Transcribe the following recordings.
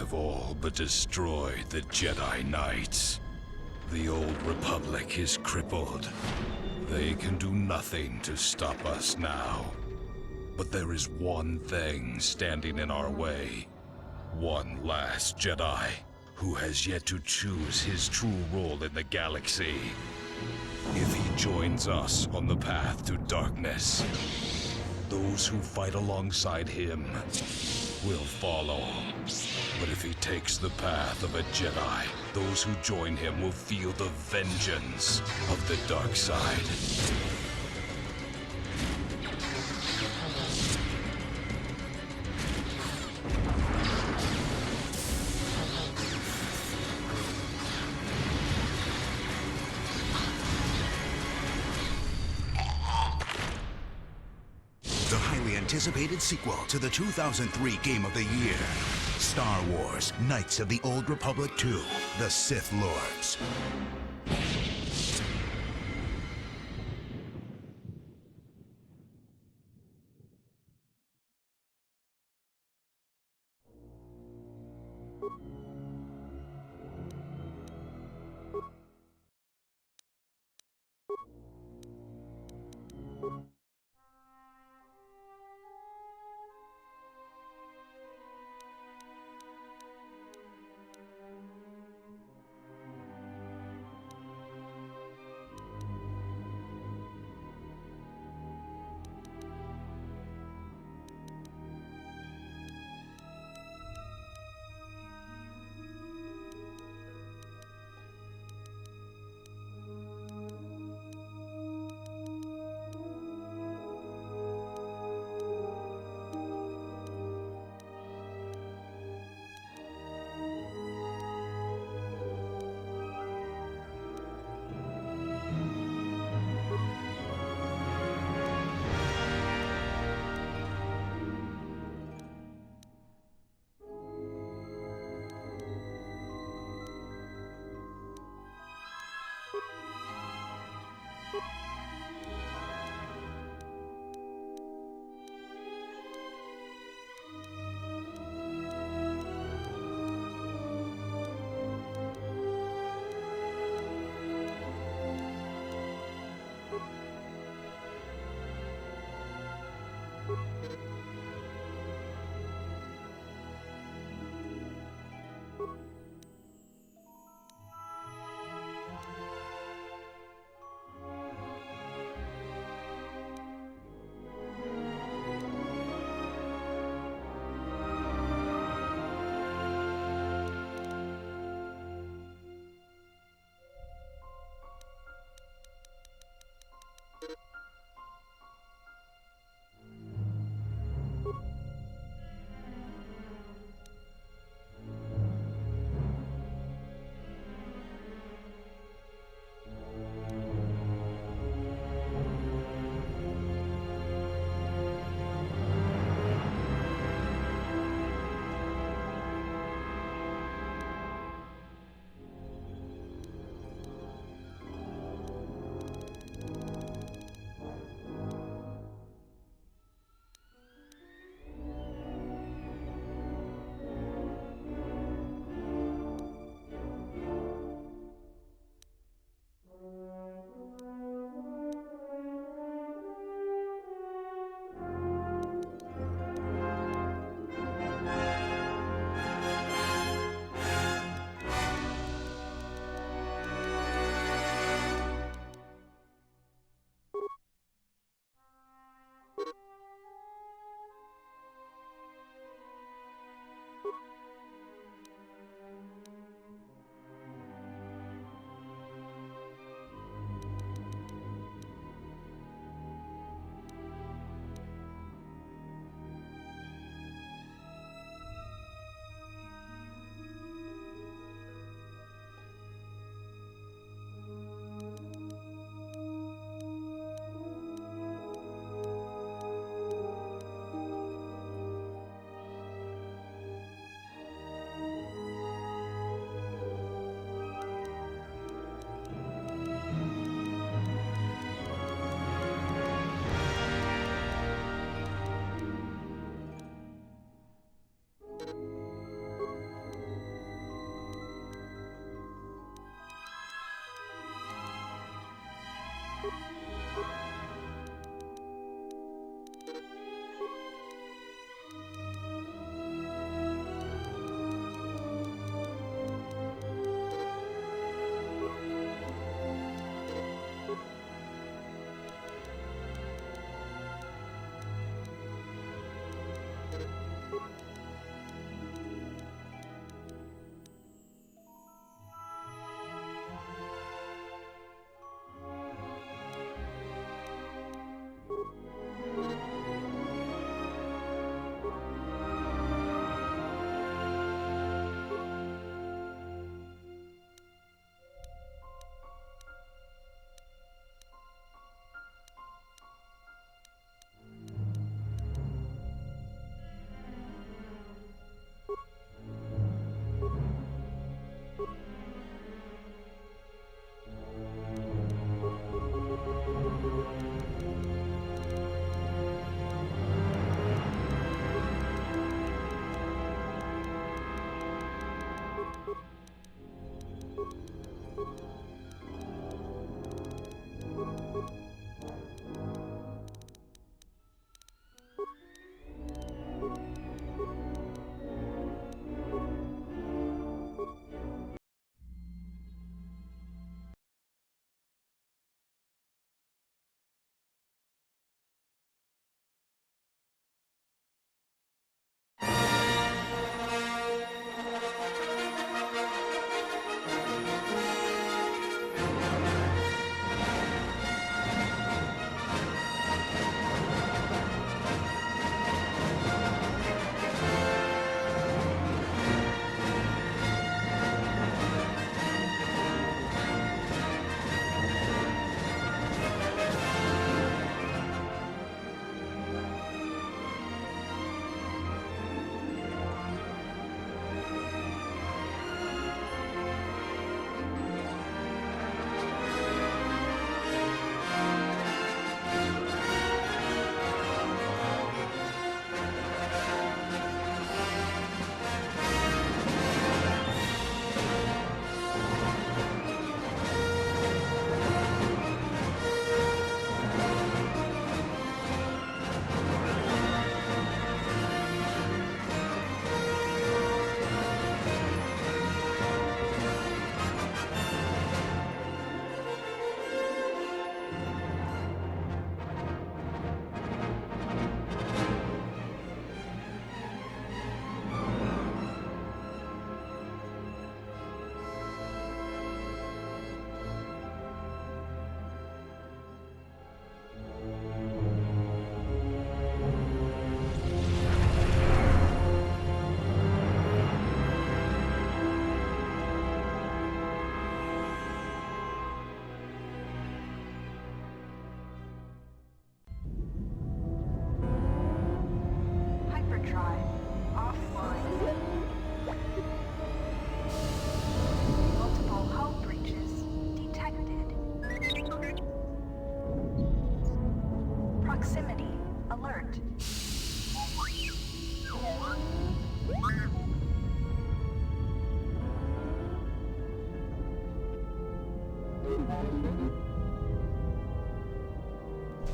have all but destroyed the Jedi Knights. The old Republic is crippled. They can do nothing to stop us now. But there is one thing standing in our way. One last Jedi who has yet to choose his true role in the galaxy. If he joins us on the path to darkness, those who fight alongside him will follow. But if he takes the path of a Jedi, those who join him will feel the vengeance of the dark side. Anticipated sequel to the 2003 Game of the Year, Star Wars: Knights of the Old Republic 2, The Sith Lords.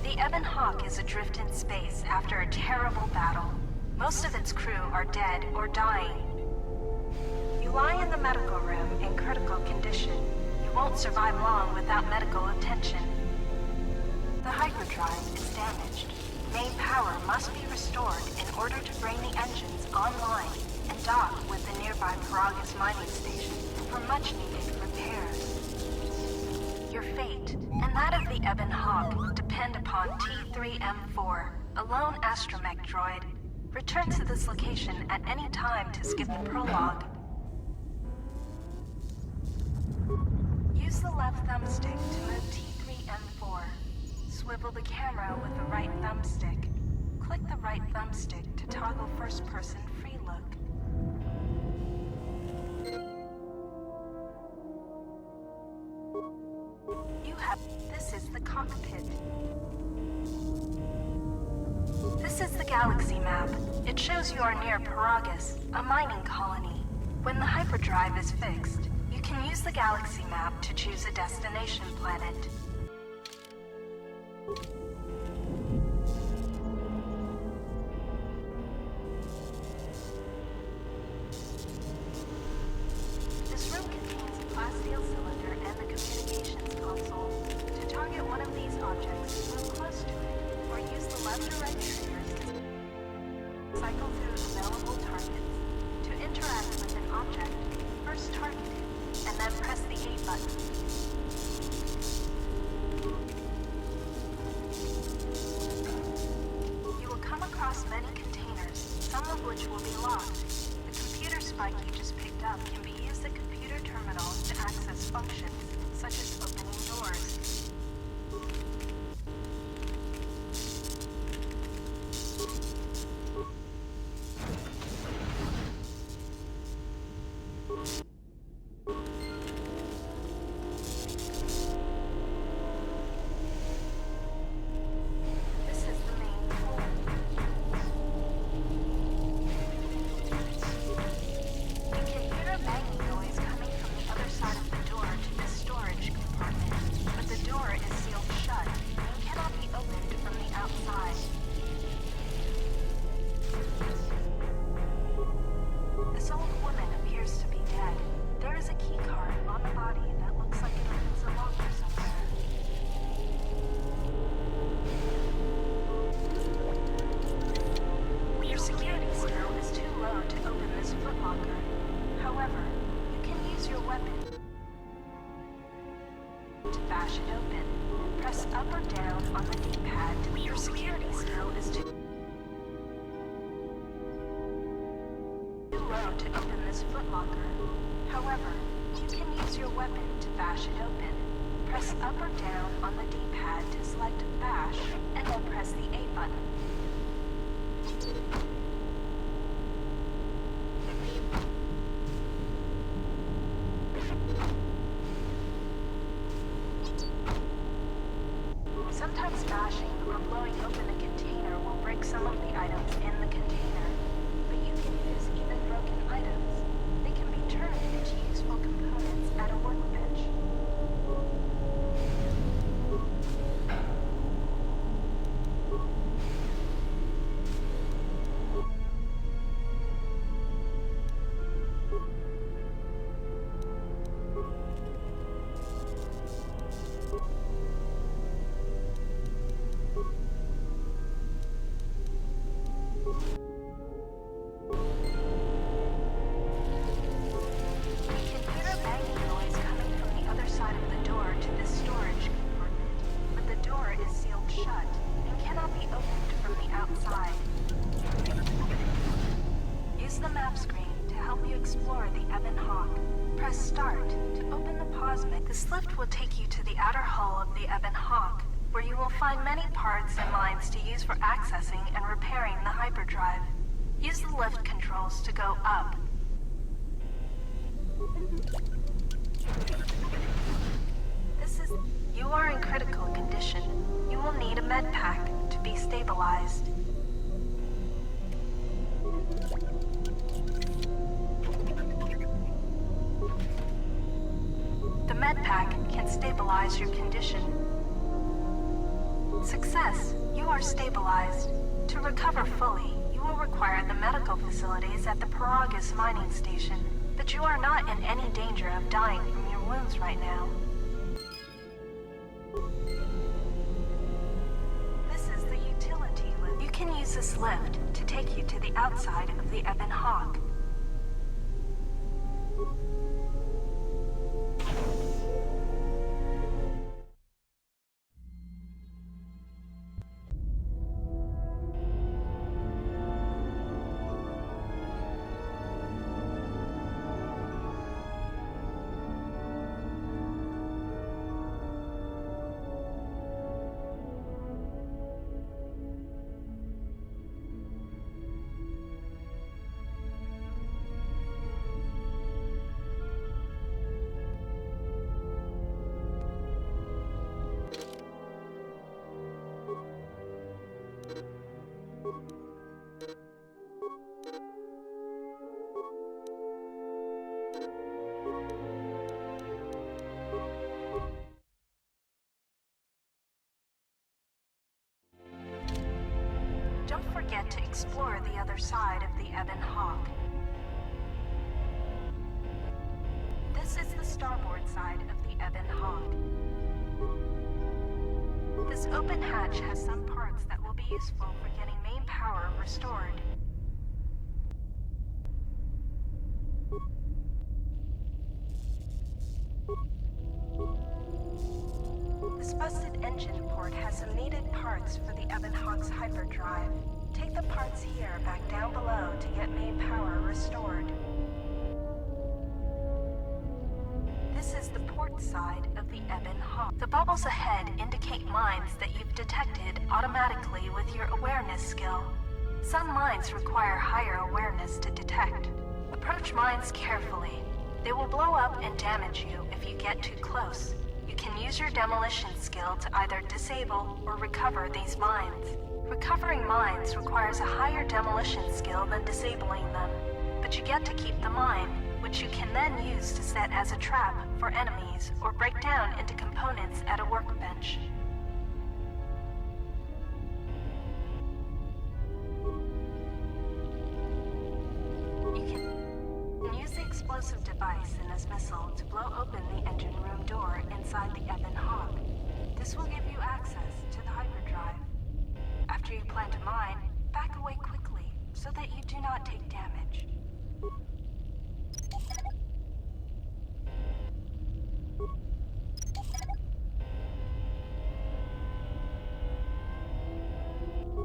The Ebon Hawk is adrift in space after a terrible battle. Most of its crew are dead or dying. You lie in the medical room in critical condition. You won't survive long without medical attention. The hyperdrive is damaged. Main power must be restored in order to bring the engines online and dock with the nearby Peragus mining station for much-needed repairs. Your fate and that of the Ebon Hawk depend upon T3M4, a lone astromech droid. Return to this location at any time to skip the prologue. Use the left thumbstick to move T3M4. Swivel the camera with the right thumbstick. Click the right thumbstick to toggle first-person free look. This is the cockpit. This is the galaxy map. It shows you are near Peragus, a mining colony. When the hyperdrive is fixed, you can use the galaxy map to choose a destination planet. This room contains a glass steel cylinder and the communications console. To target one of these objects, move close to it, or use the left or right triggers to cycle through available targets. To interact with an object, first target it, and then press the A button. You will come across many containers, some of which will be locked. The computer spike you just picked up can be used at computer terminals to access functions, such as opening doors. To open this footlocker. However, you can use your weapon to bash it open. Press up or down on the D-pad to select bash, and then press the A button. Sometimes bashing or blowing open a container will break some of the items in the container, but you can use even broken items. They can be turned into useful components at a workbench. This lift will take you to the outer hull of the Ebon Hawk, where you will find many parts and lines to use for accessing and repairing the hyperdrive. Use the lift controls to go up. You are in critical condition. You will need a med pack to be stabilized. The med pack can can stabilize your condition. Success. You are stabilized. To recover fully, you will require the medical facilities at the Peragus mining station, but you are not in any danger of dying from your wounds right now. This is the utility lift. You can use this lift to take you to the outside of the Ebon Hawk. Don't forget to explore the other side of the Ebon Hawk. This is the starboard side of the Ebon Hawk. This open hatch has some parts that will be useful for getting main power restored. This busted engine port has some needed parts for the Ebon Hawk's hyperdrive. Take the parts here back down below to get main power restored. This is the port side of the Ebon Hawk. The bubbles ahead indicate mines that you've detected automatically with your awareness skill. Some mines require higher awareness to detect. Approach mines carefully. They will blow up and damage you if you get too close. You can use your demolition skill to either disable or recover these mines. Recovering mines requires a higher demolition skill than disabling them, but you get to keep the mine, which you can then use to set as a trap for enemies or break down into components at a workbench. You can use the explosive device in this missile to blow open the engine room door inside the Ebon Hawk. This will give you access to the hyperdrive. After you plant a mine, back away quickly so that you do not take damage.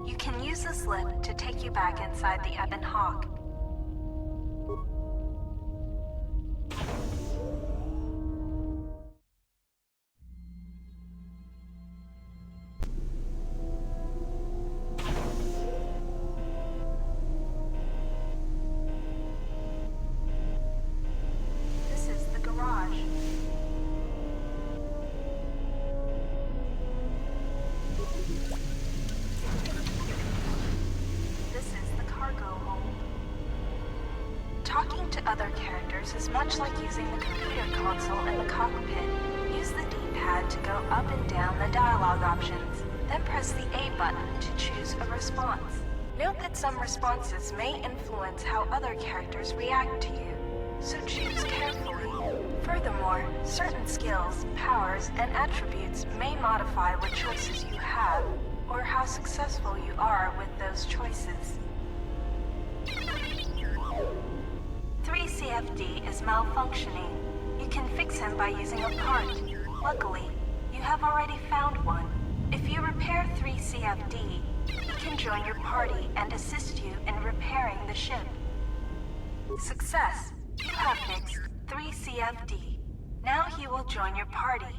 You can use this lift to take you back inside the Ebon Hawk. Talking to other characters is much like using the computer console in the cockpit. Use the D-pad to go up and down the dialogue options, then press the A button to choose a response. Note that some responses may influence how other characters react to you, so choose carefully. Furthermore, certain skills, powers, and attributes may modify what choices you have, or how successful you are with those choices. 3CFD is malfunctioning. You can fix him by using a part. Luckily, you have already found one. If you repair 3CFD, he can join your party and assist you in repairing the ship. Success! You have fixed 3CFD. Now he will join your party.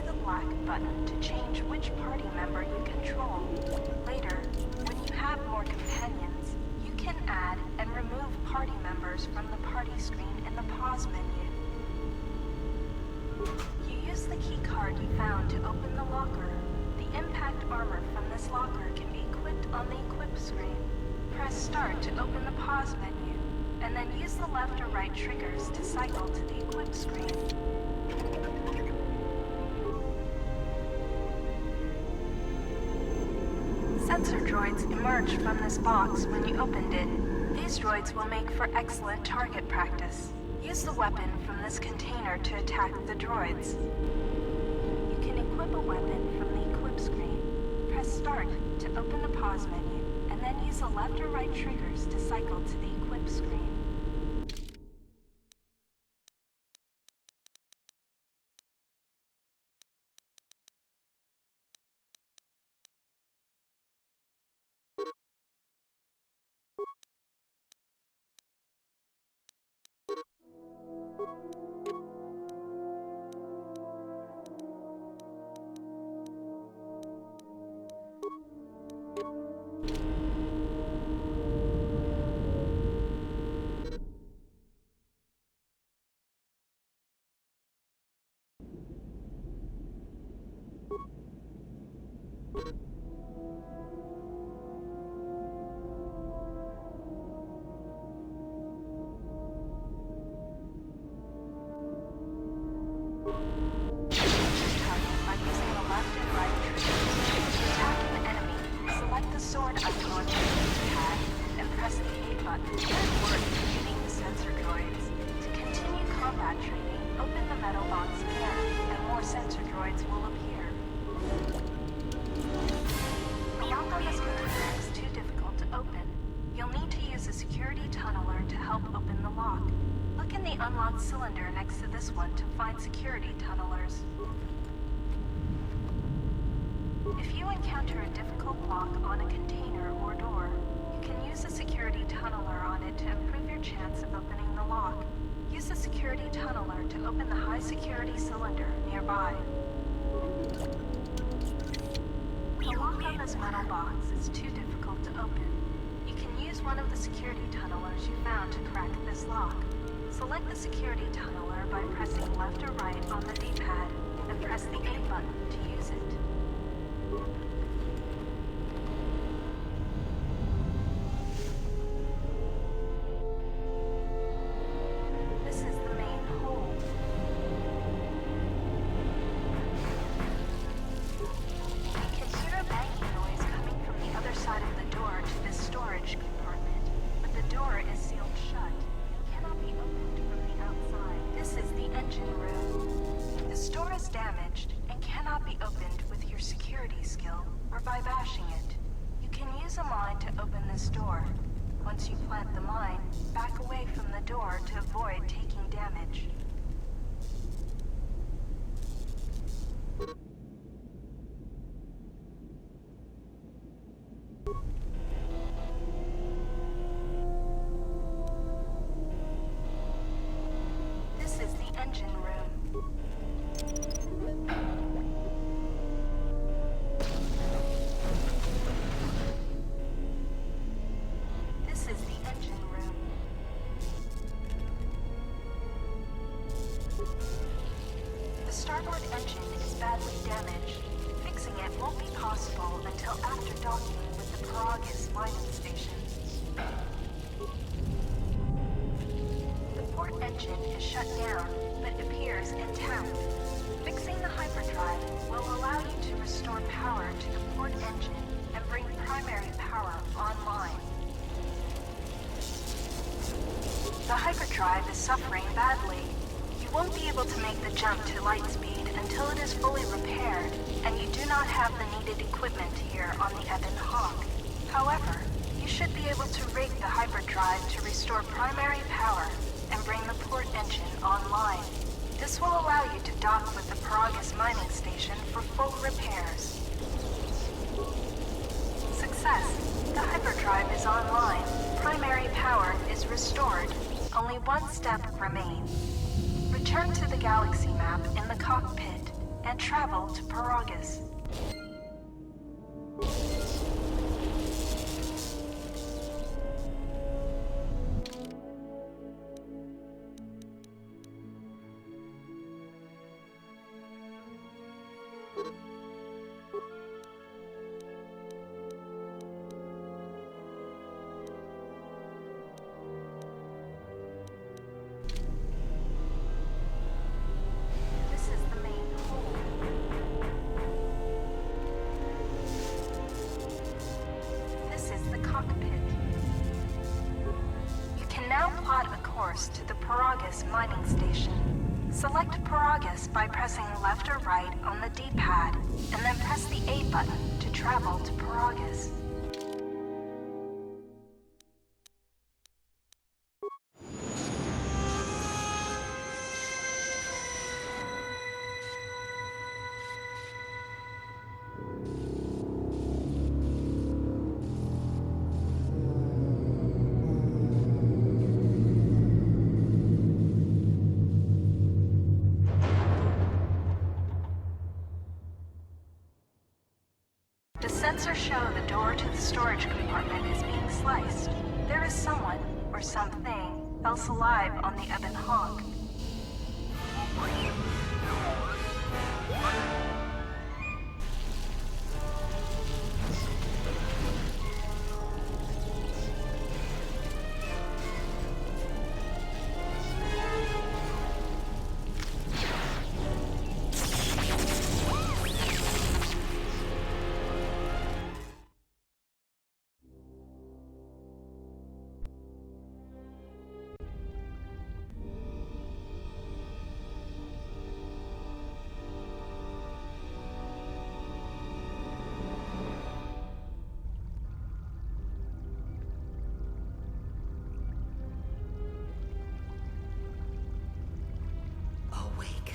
The black button to change which party member you control. Later, when you have more companions, you can add and remove party members from the party screen in the pause menu. card you found to open the locker. The impact armor from this locker can be equipped on the equip screen. Press start to open the pause menu, and then use the left or right triggers to cycle to the equip screen. Sensor droids emerged from this box when you opened it. These droids will make for excellent target practice. Use the weapon from this container to attack the droids. You can equip a weapon from the equip screen. Press start to open the pause menu, and then use the left or right triggers to cycle to the equip screen. Unlocked cylinder next to this one to find security tunnelers. If you encounter a difficult block on a container or door, you can use a security tunneler on it to improve your chance of opening the lock. Use the security tunneler to open the high security cylinder nearby. The lock on this metal box is too difficult to open. You can use one of the security tunnelers you found to crack this lock. Select the security tunneler by pressing left or right on the D-pad, and press the A button to use it. This is the main hold. You can hear a banging noise coming from the other side of the door to this storage compartment, but the door is sealed shut. Cannot be opened from the outside. This is the engine room. This door is damaged and cannot be opened with your security skill or by bashing it. You can use a mine to open this door. Once you plant the mine, back away from the door to avoid taking damage. starboard engine is badly damaged. Fixing it won't be possible until after docking with the Peragus mining station. The port engine is shut down, but appears intact. Fixing the hyperdrive will allow you to restore power to the port engine and bring primary power online. The hyperdrive is suffering badly. You won't be able to make the jump to light speed until it is fully repaired, and you do not have the needed equipment here on the Ebon Hawk. However, you should be able to rig the hyperdrive to restore primary power and bring the port engine online. This will allow you to dock with the Peragus mining station for full repairs. Success! The hyperdrive is online. Primary power is restored. Only one step remains. Return to the galaxy map in the cockpit and travel to Peragus. Peragus mining station. Select Peragus by pressing left or right on the D-pad, and then press the A button to travel to Peragus. The sensors show the door to the storage compartment is being sliced. There is someone, or something, else alive on the Ebon Hawk. Awaken.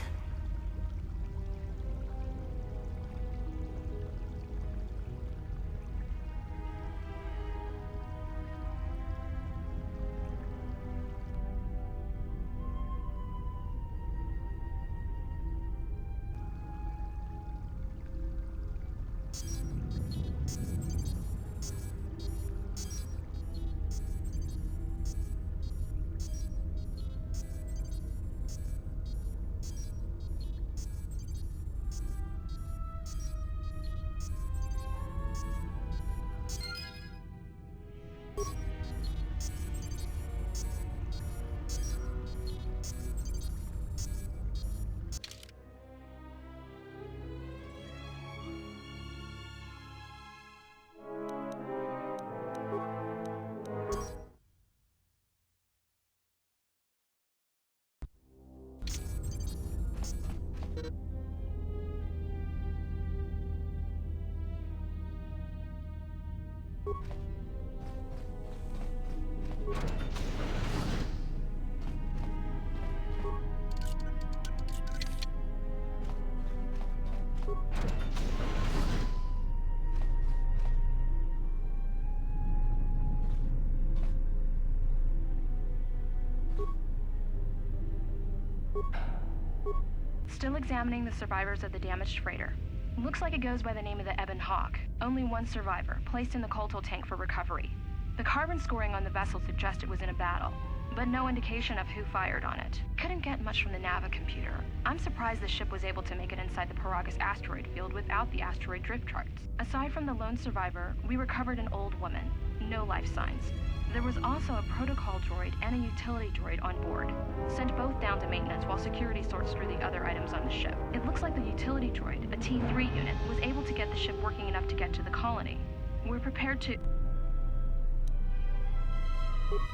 Still examining the survivors of the damaged freighter. Looks like it goes by the name of the Ebon Hawk. Only one survivor, placed in the KOTOR tank for recovery. The carbon scoring on the vessel suggests it was in a battle, but no indication of who fired on it. Couldn't get much from the Nava computer. I'm surprised the ship was able to make it inside the Peragus asteroid field without the asteroid drift charts. Aside from the lone survivor, we recovered an old woman. No life signs. There was also a protocol droid and a utility droid on board. Sent both down to maintenance while security sorts through the other items on the ship. It looks like the utility droid, a T3 unit, was able to get the ship working enough to get to the colony. We're prepared to...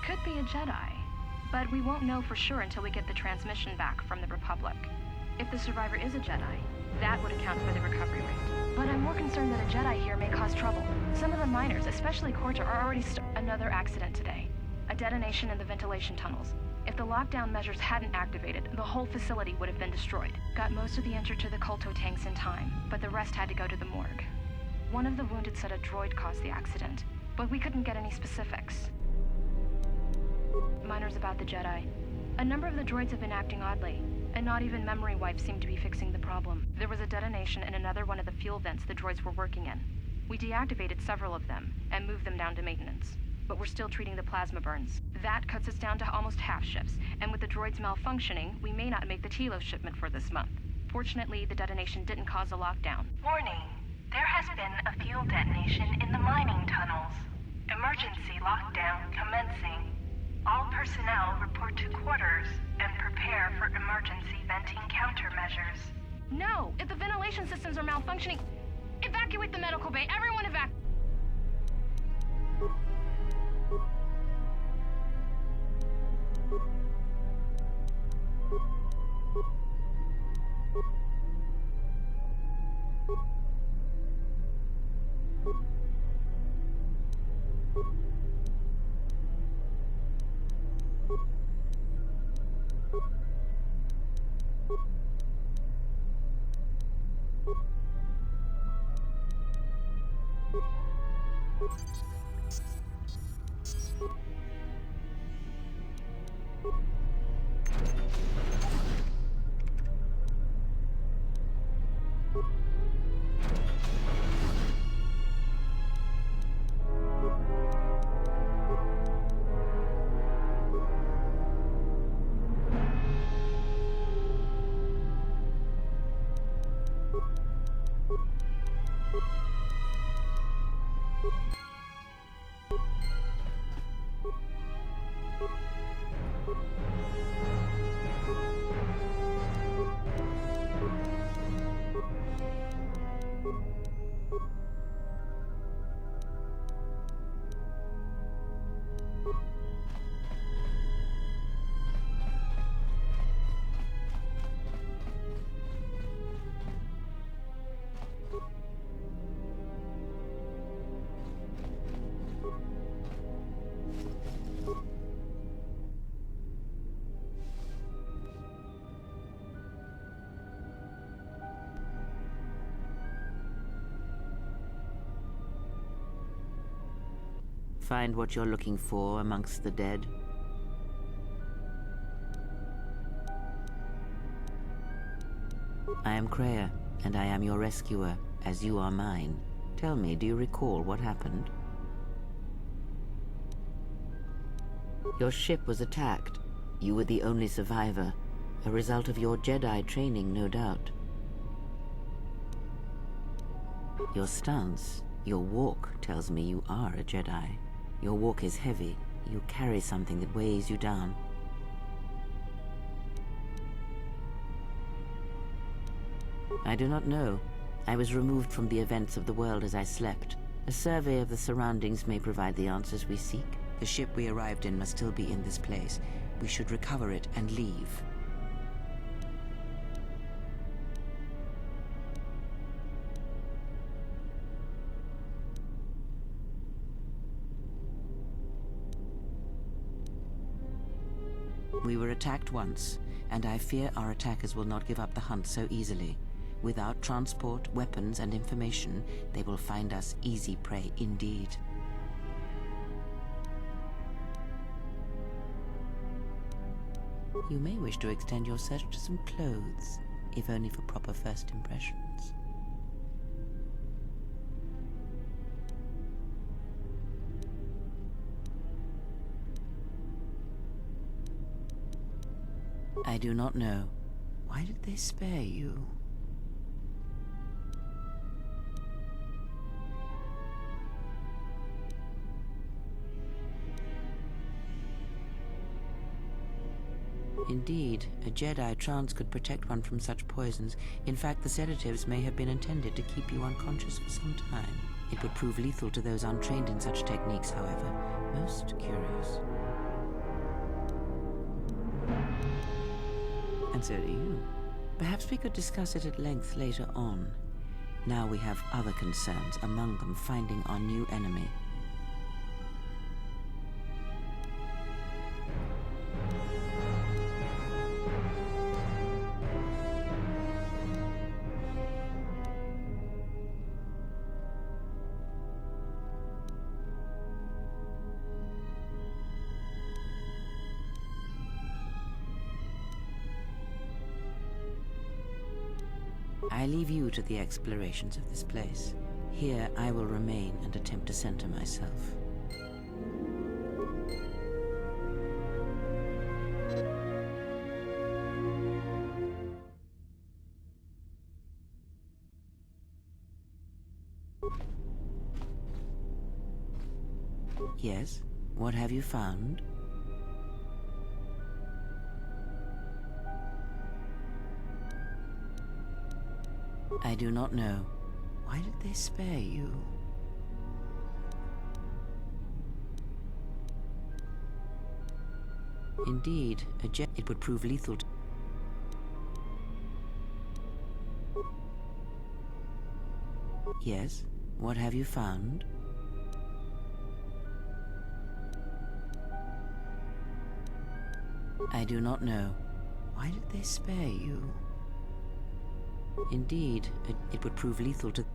Could be a Jedi, but we won't know for sure until we get the transmission back from the Republic. If the survivor is a Jedi, that would account for the recovery rate. But I'm more concerned that a Jedi here may cause trouble. Some of the miners, especially KOTOR, are already another accident today. A detonation in the ventilation tunnels. If the lockdown measures hadn't activated, the whole facility would have been destroyed. Got most of the injured to the KOTOR tanks in time, but the rest had to go to the morgue. One of the wounded said a droid caused the accident, but we couldn't get any specifics. Miners about the Jedi. A number of the droids have been acting oddly, and not even memory wipes seem to be fixing the problem. There was a detonation in another one of the fuel vents the droids were working in. We deactivated several of them and moved them down to maintenance, but we're still treating the plasma burns. That cuts us down to almost half shifts, and with the droids malfunctioning, we may not make the Telos shipment for this month. Fortunately, the detonation didn't cause a lockdown. Warning. There has been a fuel detonation in the mining tunnels. Emergency lockdown commencing. All personnel report to quarters and prepare for emergency venting countermeasures. No! If the ventilation systems are malfunctioning, evacuate the medical bay! Everyone evacuate! Find what you're looking for amongst the dead? I am Kreia, and I am your rescuer, as you are mine. Tell me, do you recall what happened? Your ship was attacked. You were the only survivor, a result of your Jedi training, no doubt. Your stance, your walk, tells me you are a Jedi. Your walk is heavy. You carry something that weighs you down. I do not know. I was removed from the events of the world as I slept. A survey of the surroundings may provide the answers we seek. The ship we arrived in must still be in this place. We should recover it and leave. We were attacked once, and I fear our attackers will not give up the hunt so easily. Without transport, weapons, and information, they will find us easy prey indeed. You may wish to extend your search to some clothes, if only for proper first impressions. I do not know. Why did they spare you? Indeed, a Jedi trance could protect one from such poisons. In fact, the sedatives may have been intended to keep you unconscious for some time. It would prove lethal to those untrained in such techniques, however. Most curious. And so do you. Perhaps we could discuss it at length later on. Now we have other concerns, among them finding our new enemy. I leave you to the explorations of this place. Here I will remain and attempt to center myself. Yes? What have you found? I do not know. Why did they spare you? Indeed, it would prove lethal to... Yes? What have you found? I do not know. Why did they spare you? Indeed, it would prove lethal to...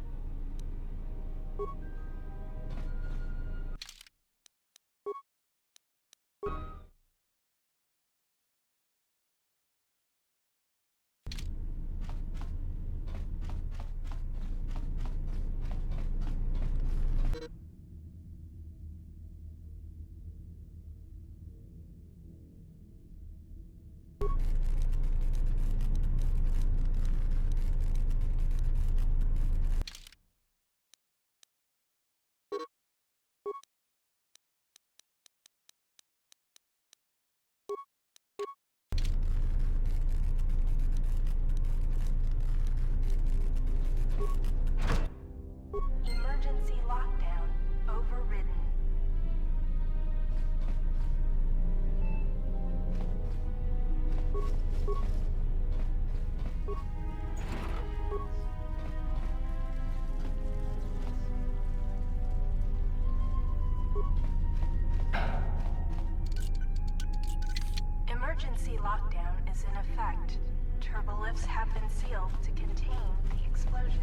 Emergency lockdown overridden. Emergency lockdown is in effect. Turbolifts have been sealed to contain the explosion.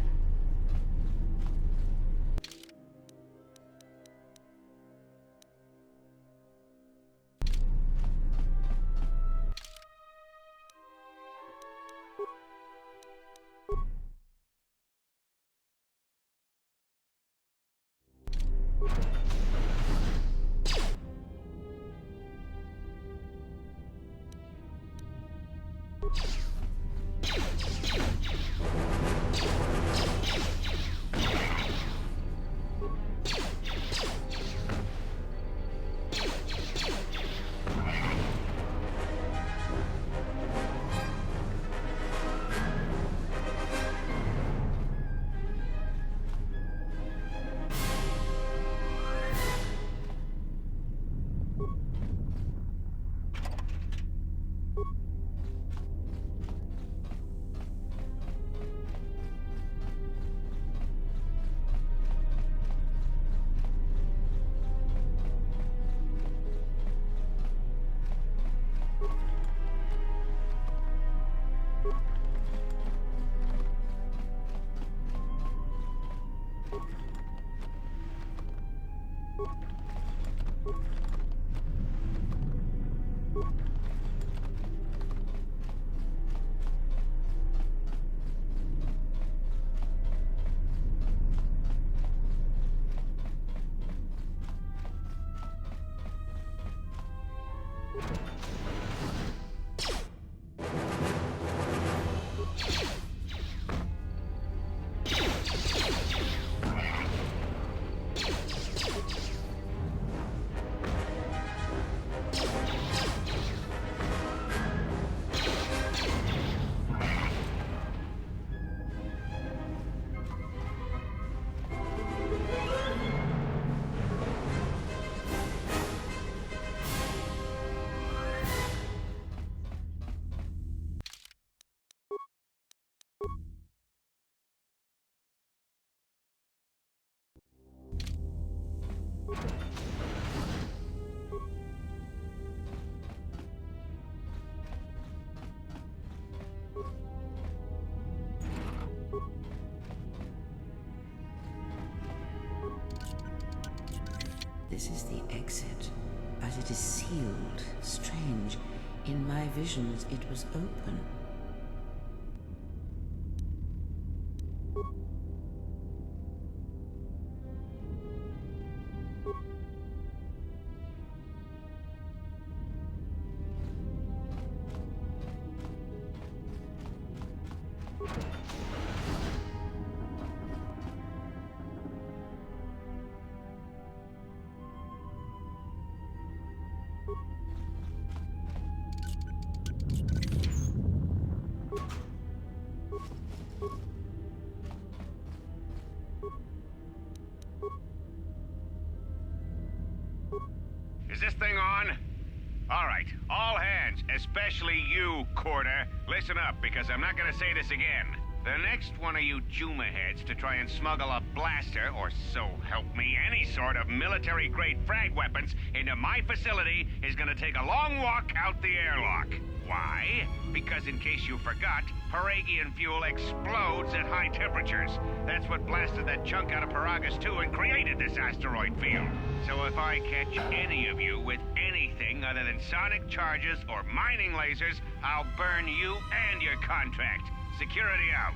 This is the exit, but it is sealed. Strange. In my visions, it was open. Is this thing on? All right, all hands, especially you, KOTOR, listen up, because I'm not gonna say this again. The next one of you Juma heads to try and smuggle a blaster, or so help me, any sort of military-grade frag weapons into my facility is gonna take a long walk out the airlock. Why? Because in case you forgot, Peragian fuel explodes at high temperatures. That's what blasted that chunk out of Peragus 2 and created this asteroid field. So if I catch any of you with anything other than sonic charges or mining lasers, I'll burn you and your contract. Security out.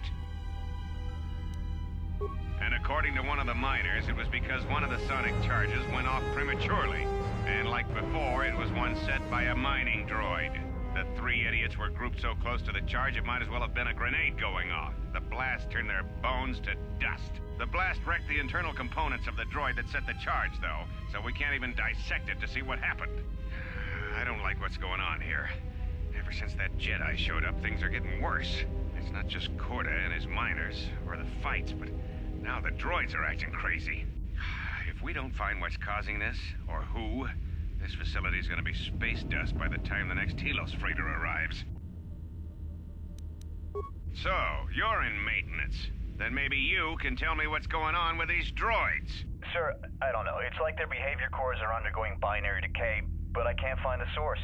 And according to one of the miners, it was because one of the sonic charges went off prematurely. And like before, it was one set by a mining droid. The three idiots were grouped so close to the charge, it might as well have been a grenade going off. The blast turned their bones to dust. The blast wrecked the internal components of the droid that set the charge, though, so we can't even dissect it to see what happened. I don't like what's going on here. Ever since that Jedi showed up, things are getting worse. It's not just Korda and his miners, or the fights, but now the droids are acting crazy. If we don't find what's causing this, or who, this facility's gonna be space dust by the time the next Telos freighter arrives. So, you're in maintenance. Then maybe you can tell me what's going on with these droids. Sir, I don't know. It's like their behavior cores are undergoing binary decay, but I can't find the source.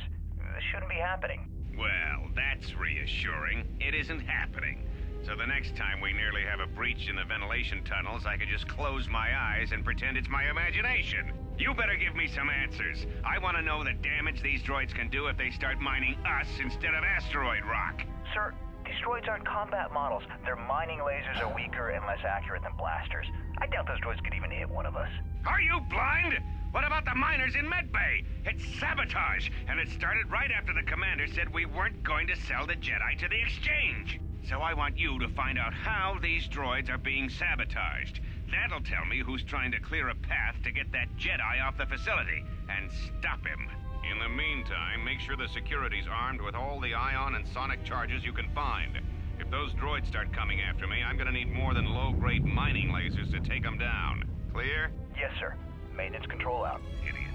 This shouldn't be happening. Well, that's reassuring. It isn't happening. So the next time we nearly have a breach in the ventilation tunnels, I could just close my eyes and pretend it's my imagination. You better give me some answers. I want to know the damage these droids can do if they start mining us instead of asteroid rock. Sir, these droids aren't combat models. Their mining lasers are weaker and less accurate than blasters. I doubt those droids could even hit one of us. Are you blind? What about the miners in Medbay? It's sabotage, and it started right after the commander said we weren't going to sell the Jedi to the exchange. So I want you to find out how these droids are being sabotaged. That'll tell me who's trying to clear a path to get that Jedi off the facility, and stop him. In the meantime, make sure the security's armed with all the ion and sonic charges you can find. If those droids start coming after me, I'm gonna need more than low-grade mining lasers to take them down. Clear? Yes, sir. Maintenance control out. Idiot.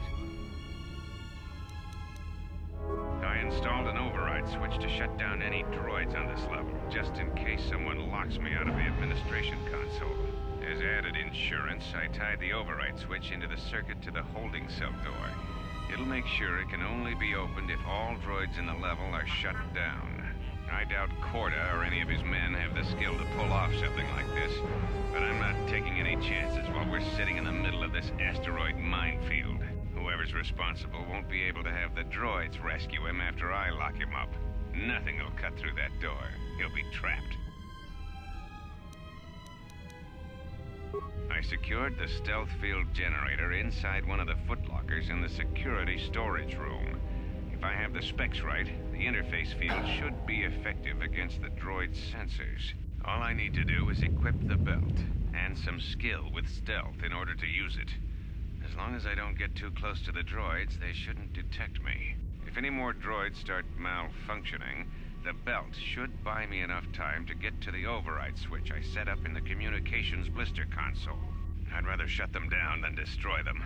I installed an override switch to shut down any droids on this level, just in case someone locks me out of the administration console. As added insurance, I tied the override switch into the circuit to the holding cell door. It'll make sure it can only be opened if all droids in the level are shut down. I doubt Korda or any of his men have the skill to pull off something like this, but I'm not taking any chances while we're sitting in the middle of this asteroid minefield. Whoever's responsible won't be able to have the droids rescue him after I lock him up. Nothing will cut through that door. He'll be trapped. I secured the stealth field generator inside one of the footlockers in the security storage room. If I have the specs right, the interface field should be effective against the droid's sensors. All I need to do is equip the belt, and some skill with stealth in order to use it. As long as I don't get too close to the droids, they shouldn't detect me. If any more droids start malfunctioning, the belt should buy me enough time to get to the override switch I set up in the communications blister console. I'd rather shut them down than destroy them.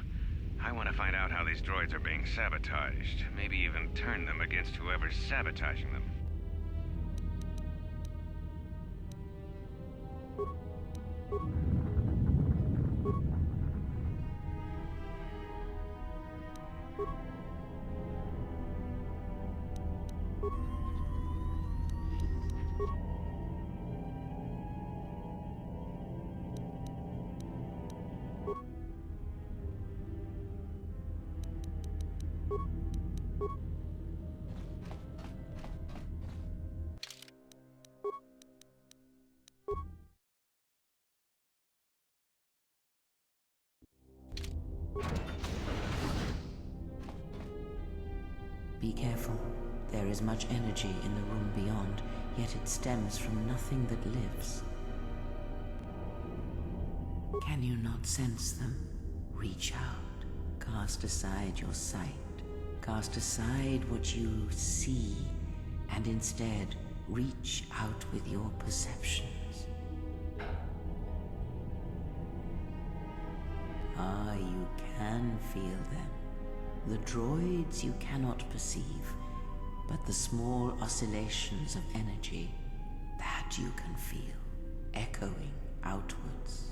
I want to find out how these droids are being sabotaged, maybe even turn them against whoever's sabotaging them. Be careful. There is much energy in the room beyond, yet it stems from nothing that lives. Can you not sense them? Reach out. Cast aside your sight. Cast aside what you see, and instead reach out with your perceptions. Ah, you can feel them. The droids you cannot perceive, but the small oscillations of energy, that you can feel, echoing outwards.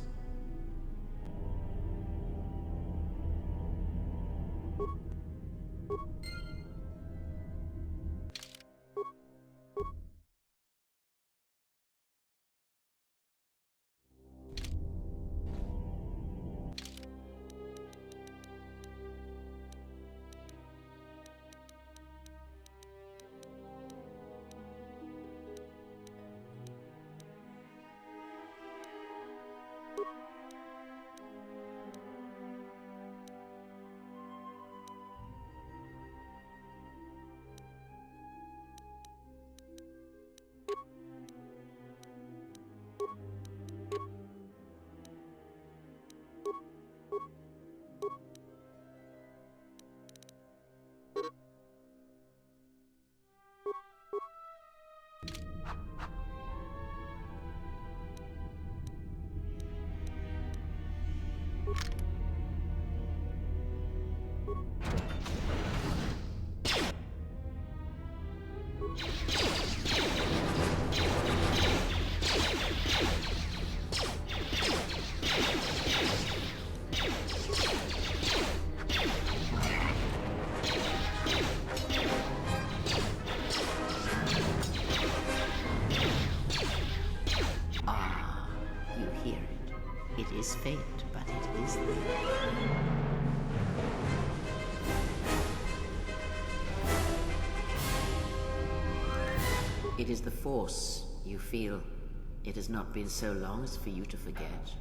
faint, but it is there. It is the Force you feel. It has not been so long as for you to forget.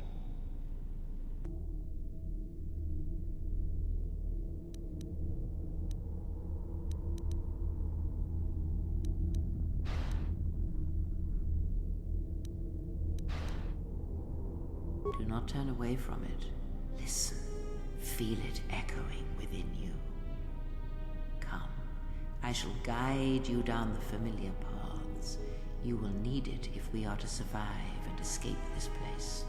Do not turn away from it. Listen. Feel it echoing within you. Come. I shall guide you down the familiar paths. You will need it if we are to survive and escape this place.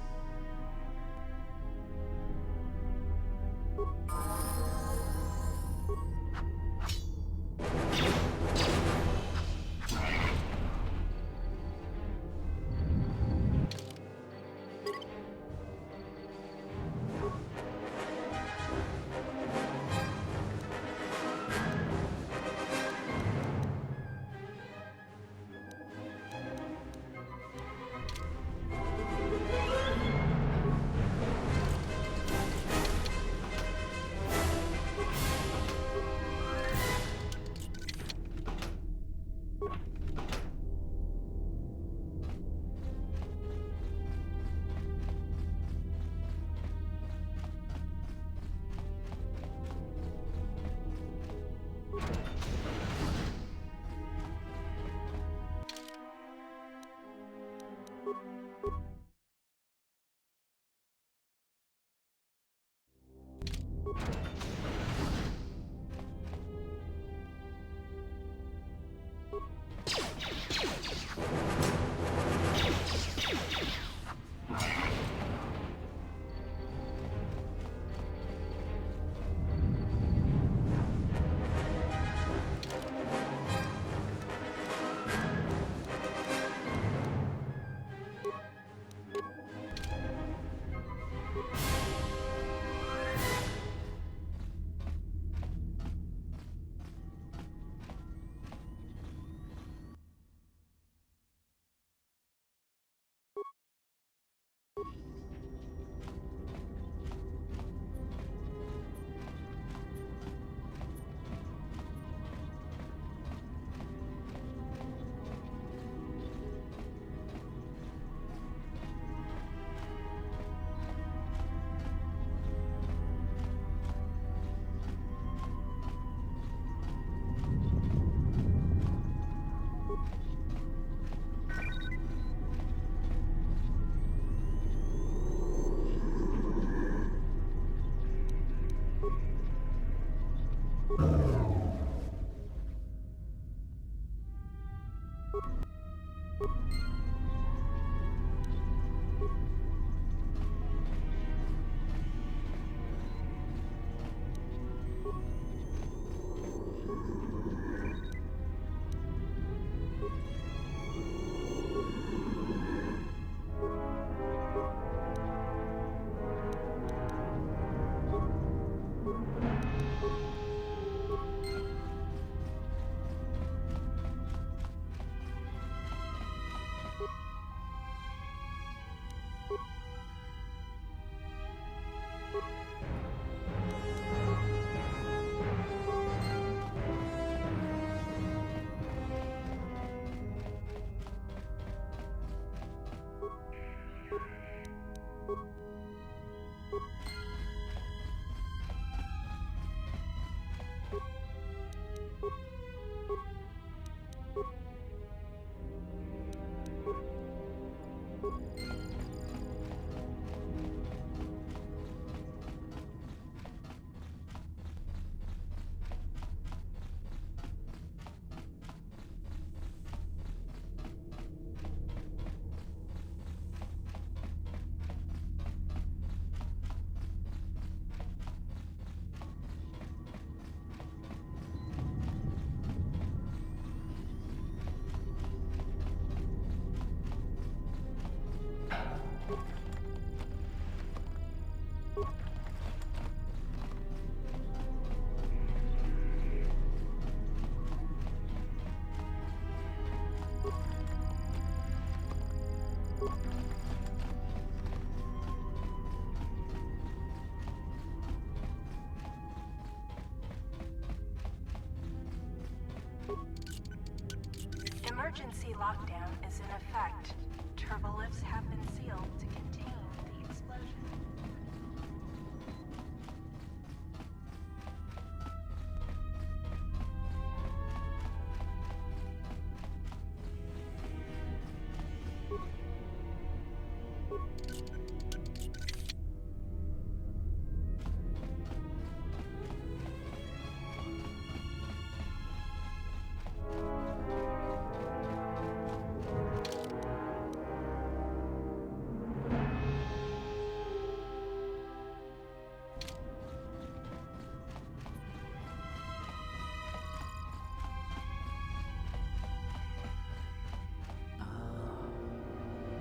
emergency lockdown is in effect. Turbolifts have been sealed to contain the explosion.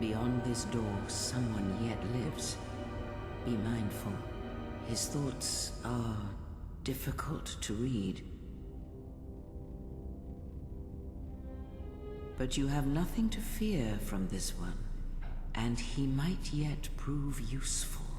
Beyond this door, someone yet lives. Be mindful. His thoughts are difficult to read. But you have nothing to fear from this one, and he might yet prove useful.